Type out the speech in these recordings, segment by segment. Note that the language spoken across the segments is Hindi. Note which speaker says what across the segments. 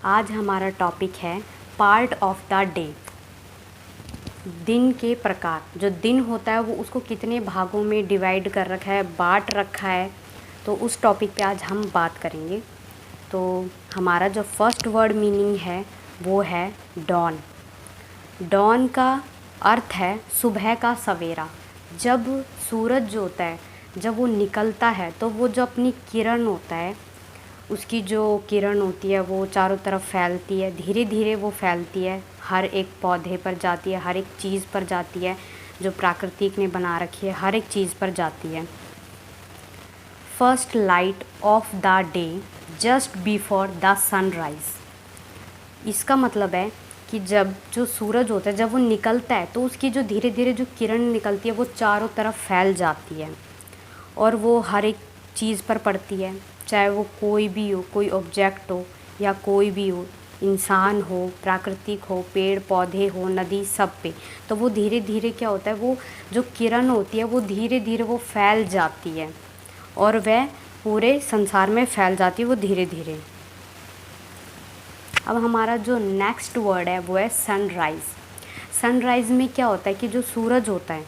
Speaker 1: आज हमारा टॉपिक है पार्ट ऑफ द डे। दिन के प्रकार, जो दिन होता है वो उसको कितने भागों में डिवाइड कर रखा है, बांट रखा है, तो उस टॉपिक पे आज हम बात करेंगे। तो हमारा जो फर्स्ट वर्ड मीनिंग है वो है डॉन। डॉन का अर्थ है सुबह का सवेरा। जब सूरज जो होता है, जब वो निकलता है तो वो जो अपनी किरण होता है, उसकी जो किरण होती है वो चारों तरफ फैलती है, धीरे धीरे वो फैलती है, हर एक पौधे पर जाती है, हर एक चीज़ पर जाती है, जो प्राकृतिक ने बना रखी है हर एक चीज़ पर जाती है। First light of the day just before the sunrise. इसका मतलब है कि जब जो सूरज होता है, जब वो निकलता है तो उसकी जो धीरे धीरे जो किरण निकलती है वो चारों तरफ फैल जाती है और वो हर एक चीज़ पर पड़ती है, चाहे वो कोई भी हो, कोई ऑब्जेक्ट हो या कोई भी हो, इंसान हो, प्राकृतिक हो, पेड़ पौधे हो, नदी, सब पे। तो वो धीरे धीरे क्या होता है, वो जो किरण होती है वो धीरे धीरे वो फैल जाती है और वह पूरे संसार में फैल जाती है वो धीरे धीरे। अब हमारा जो नेक्स्ट वर्ड है वो है सनराइज़। सनराइज़ में क्या होता है कि जो सूरज होता है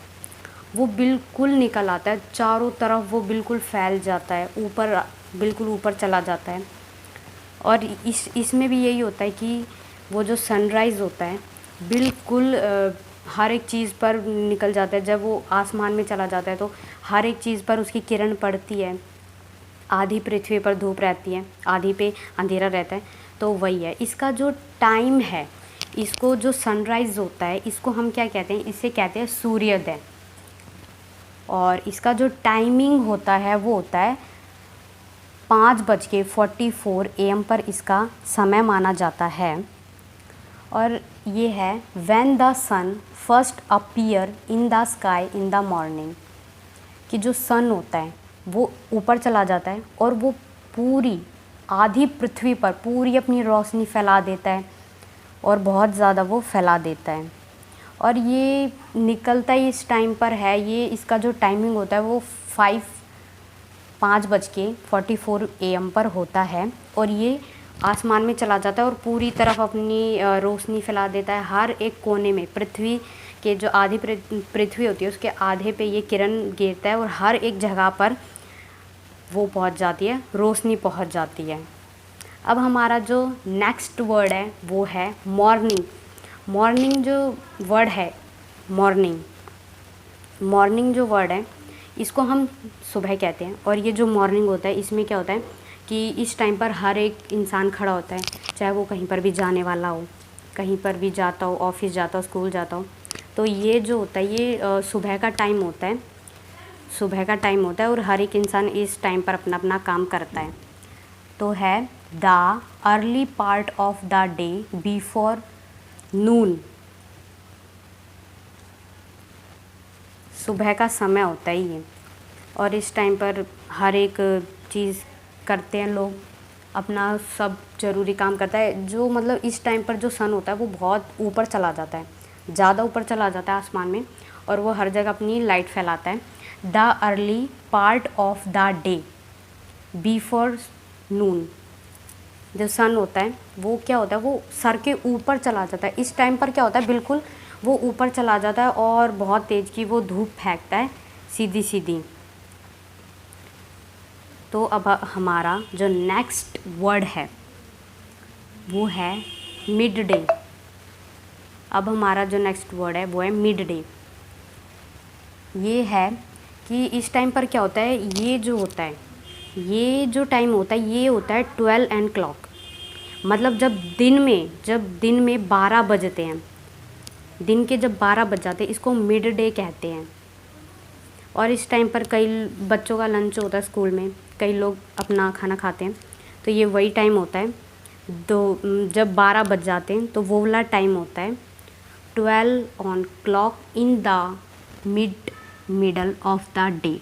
Speaker 1: वो बिल्कुल निकल आता है, चारों तरफ वो बिल्कुल फैल जाता है, ऊपर बिल्कुल ऊपर चला जाता है। और इसमें भी यही होता है कि वो जो सनराइज़ होता है बिल्कुल हर एक चीज़ पर निकल जाता है। जब वो आसमान में चला जाता है तो हर एक चीज़ पर उसकी किरण पड़ती है। आधी पृथ्वी पर धूप रहती है, आधी पे अंधेरा रहता है, तो वही है। इसका जो टाइम है, इसको जो सनराइज़ होता है इसको हम क्या कहते हैं, इसे कहते हैं सूर्योदय। और इसका जो टाइमिंग होता है वो होता है 5:44 AM पर इसका समय माना जाता है। और ये है when the sun first appear in the sky in the morning, कि जो सन होता है वो ऊपर चला जाता है और वो पूरी आधी पृथ्वी पर पूरी अपनी रोशनी फैला देता है और बहुत ज़्यादा वो फैला देता है। और ये निकलता ही इस टाइम पर है, ये इसका जो टाइमिंग होता है वो 5:44 AM पर होता है और ये आसमान में चला जाता है और पूरी तरफ अपनी रोशनी फैला देता है। हर एक कोने में पृथ्वी के जो आधी पृथ्वी होती है उसके आधे पे ये किरण गिरता है और हर एक जगह पर वो पहुंच जाती है, रोशनी पहुंच जाती है। अब हमारा जो नेक्स्ट वर्ड है वो है मॉर्निंग। मॉर्निंग जो वर्ड है, मॉर्निंग जो वर्ड है इसको हम सुबह कहते हैं। और ये जो मॉर्निंग होता है इसमें क्या होता है कि इस टाइम पर हर एक इंसान खड़ा होता है, चाहे वो कहीं पर भी जाने वाला हो, कहीं पर भी जाता हो, ऑफिस जाता हो, स्कूल जाता हो, तो ये जो होता है ये सुबह का टाइम होता है, सुबह का टाइम होता है और हर एक इंसान इस टाइम पर अपना अपना काम करता है। तो है the early part of the day before noon. सुबह का समय होता है ये और इस टाइम पर हर एक चीज़ करते हैं लोग, अपना सब ज़रूरी काम करता है। जो मतलब इस टाइम पर जो सन होता है वो बहुत ऊपर चला जाता है, ज़्यादा ऊपर चला जाता है आसमान में और वो हर जगह अपनी लाइट फैलाता है। The early part of the day before noon, जो सन होता है वो क्या होता है, वो सर के ऊपर चला जाता है। इस टाइम पर क्या होता है, बिल्कुल वो ऊपर चला जाता है और बहुत तेज़ की वो धूप फेंकता है सीधी सीधी। तो अब हमारा जो नेक्स्ट वर्ड है वो है मिड डे। अब हमारा जो नेक्स्ट वर्ड है वो है मिड डे। ये है कि इस टाइम पर क्या होता है, ये जो होता है, ये जो टाइम होता है ये होता है 12 एंड क्लॉक। मतलब जब दिन में 12 बजते हैं, दिन के जब 12 बज जाते हैं इसको मिड डे कहते हैं। और इस टाइम पर कई बच्चों का लंच होता है स्कूल में, कई लोग अपना खाना खाते हैं, तो ये वही टाइम होता है। तो जब 12 बज जाते हैं तो वो वाला टाइम होता है 12 on clock in the middle of the day.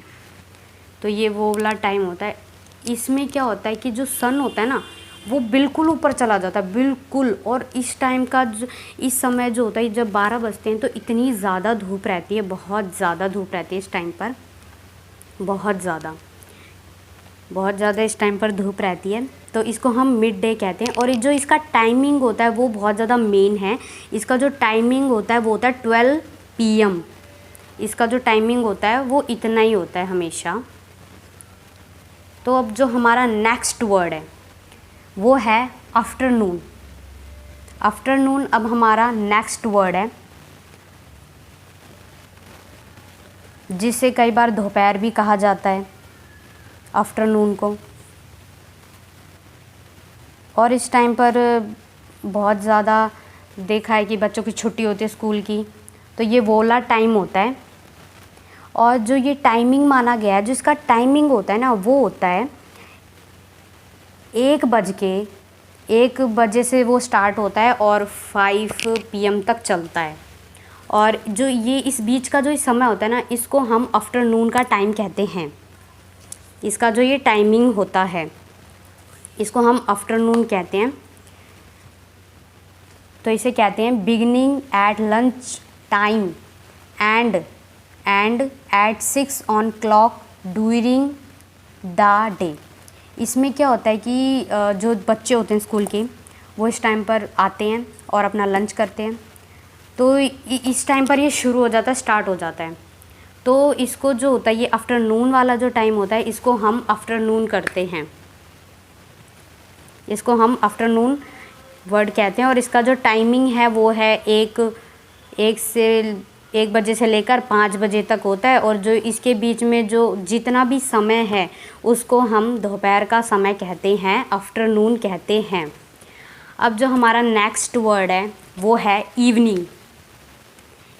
Speaker 1: तो ये वो वाला टाइम होता है। इसमें क्या होता है कि जो सन होता है ना वो बिल्कुल ऊपर चला जाता है, बिल्कुल। और इस टाइम का इस समय जो होता है जब 12 बजते हैं तो इतनी ज़्यादा धूप रहती है, बहुत ज़्यादा धूप रहती है इस टाइम पर, बहुत ज़्यादा इस टाइम पर धूप रहती है। तो इसको हम मिड डे कहते हैं। और जो इसका टाइमिंग होता है वो बहुत ज़्यादा मेन है। इसका जो टाइमिंग होता है वो होता है 12 PM। इसका जो टाइमिंग होता है वो इतना ही होता है हमेशा। तो अब जो हमारा नेक्स्ट वर्ड है वो है आफ्टरनून। आफ्टरनून अब हमारा नेक्स्ट वर्ड है, जिसे कई बार दोपहर भी कहा जाता है आफ्टरनून को। और इस टाइम पर बहुत ज़्यादा देखा है कि बच्चों की छुट्टी होती है स्कूल की, तो ये वो वाला टाइम होता है। और जो ये टाइमिंग माना गया है, जो इसका टाइमिंग होता है ना, वो होता है 1 बजे से वो स्टार्ट होता है और 5 PM तक चलता है। और जो ये इस बीच का जो समय होता है ना, इसको हम आफ्टरनून का टाइम कहते हैं। इसका जो ये टाइमिंग होता है इसको हम आफ्टरनून कहते हैं। तो इसे कहते हैं beginning at lunch time and at 6 o'clock during the day. इसमें क्या होता है कि जो बच्चे होते हैं स्कूल के, वो इस टाइम पर आते हैं और अपना लंच करते हैं। तो इस टाइम पर ये शुरू हो जाता है, स्टार्ट हो जाता है। तो इसको जो होता है, ये आफ्टरनून वाला जो टाइम होता है, इसको हम आफ्टरनून करते हैं। इसको हम आफ्टरनून वर्ड कहते हैं। और इसका जो टाइमिंग है वो है 1 बजे से लेकर 5 बजे तक होता है। और जो इसके बीच में जो जितना भी समय है उसको हम दोपहर का समय कहते हैं, आफ्टरनून कहते हैं। अब जो हमारा नेक्स्ट वर्ड है वो है इवनिंग।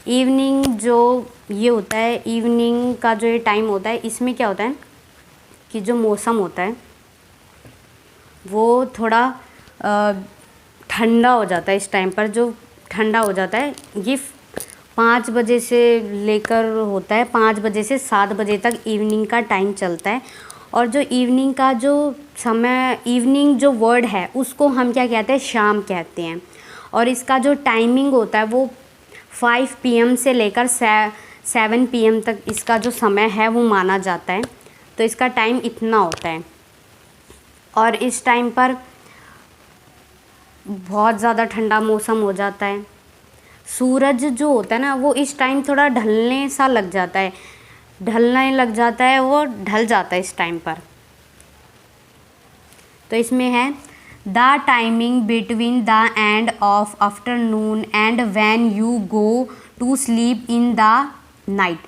Speaker 1: इवनिंग जो ये होता है, इवनिंग का जो ये टाइम होता है, इसमें क्या होता है कि जो मौसम होता है वो थोड़ा ठंडा हो जाता है। इस टाइम पर जो ठंडा हो जाता है, ये 5 बजे से लेकर होता है, 5 बजे से 7 बजे तक इवनिंग का टाइम चलता है। और जो इवनिंग का जो समय, इवनिंग जो वर्ड है उसको हम क्या कहते हैं, शाम कहते हैं। और इसका जो टाइमिंग होता है वो 5 PM से लेकर 7 PM तक इसका जो समय है वो माना जाता है। तो इसका टाइम इतना होता है। और इस टाइम पर बहुत ज़्यादा ठंडा मौसम हो जाता है। सूरज जो होता है ना, वो इस टाइम थोड़ा ढलने सा लग जाता है, ढलने लग जाता है, वो ढल जाता है इस टाइम पर। तो इसमें है the timing between the end of afternoon and when you go to sleep in the night.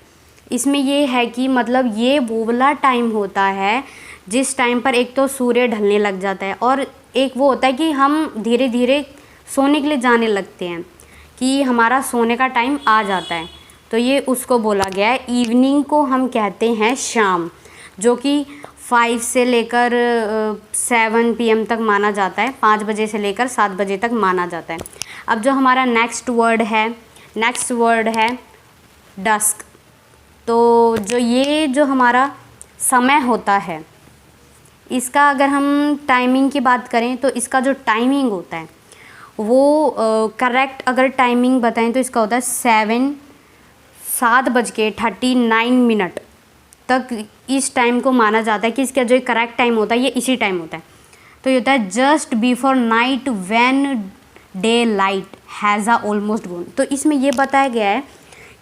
Speaker 1: इसमें ये है कि मतलब ये वो वाला टाइम होता है जिस टाइम पर एक तो सूर्य ढलने लग जाता है, और एक वो होता है कि हम धीरे धीरे सोने के लिए जाने लगते हैं, कि हमारा सोने का टाइम आ जाता है। तो ये उसको बोला गया है। इवनिंग को हम कहते हैं शाम, जो कि 5 से लेकर 7 PM तक माना जाता है, 5 बजे से लेकर 7 बजे तक माना जाता है। अब जो हमारा नेक्स्ट वर्ड है डस्क। तो जो ये जो हमारा समय होता है, इसका अगर हम टाइमिंग की बात करें तो इसका जो टाइमिंग होता है वो करेक्ट अगर टाइमिंग बताएं तो इसका होता है 7:39 तक। इस टाइम को माना जाता है कि इसका जो करेक्ट टाइम होता है ये इसी टाइम होता है। तो ये होता है just before night when day light has a almost gone. तो इसमें ये बताया गया है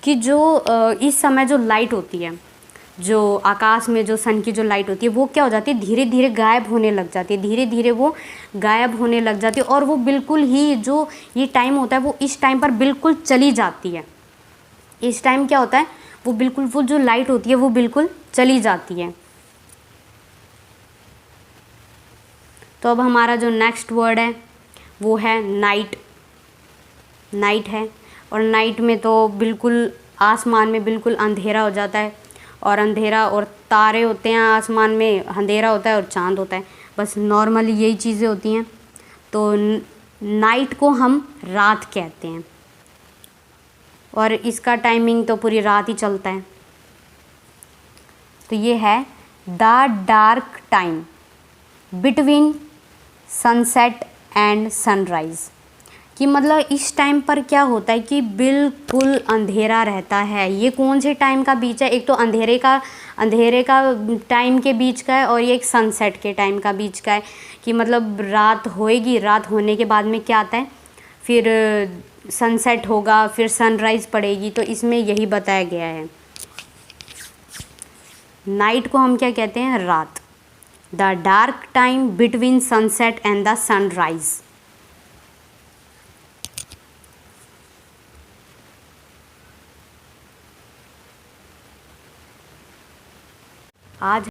Speaker 1: कि जो इस समय जो लाइट होती है, जो आकाश में जो सन की जो लाइट होती है, वो क्या हो जाती है, धीरे धीरे गायब होने लग जाती है, धीरे धीरे वो गायब होने लग जाती है। और वो बिल्कुल ही जो ये टाइम होता है वो इस टाइम पर बिल्कुल चली जाती है। इस टाइम क्या होता है, वो बिल्कुल वो जो लाइट होती है वो बिल्कुल चली जाती है। तो अब हमारा जो नेक्स्ट वर्ड है वो है नाइट। नाइट है, और नाइट में तो बिल्कुल आसमान में बिल्कुल अंधेरा हो जाता है, और अंधेरा और तारे होते हैं आसमान में, अंधेरा होता है और चांद होता है, बस नॉर्मली यही चीज़ें होती हैं। तो नाइट को हम रात कहते हैं, और इसका टाइमिंग तो पूरी रात ही चलता है। तो ये है the dark time between sunset and sunrise. कि मतलब इस टाइम पर क्या होता है कि बिल्कुल अंधेरा रहता है। ये कौन से टाइम का बीच है, एक तो अंधेरे का टाइम के बीच का है और ये एक सनसेट के टाइम का बीच का है कि मतलब रात होएगी, रात होने के बाद में क्या आता है, फिर सनसेट होगा, फिर सनराइज़ पड़ेगी। तो इसमें यही बताया गया है। नाइट को हम क्या कहते हैं, रात। The dark time between sunset and the sunrise. आज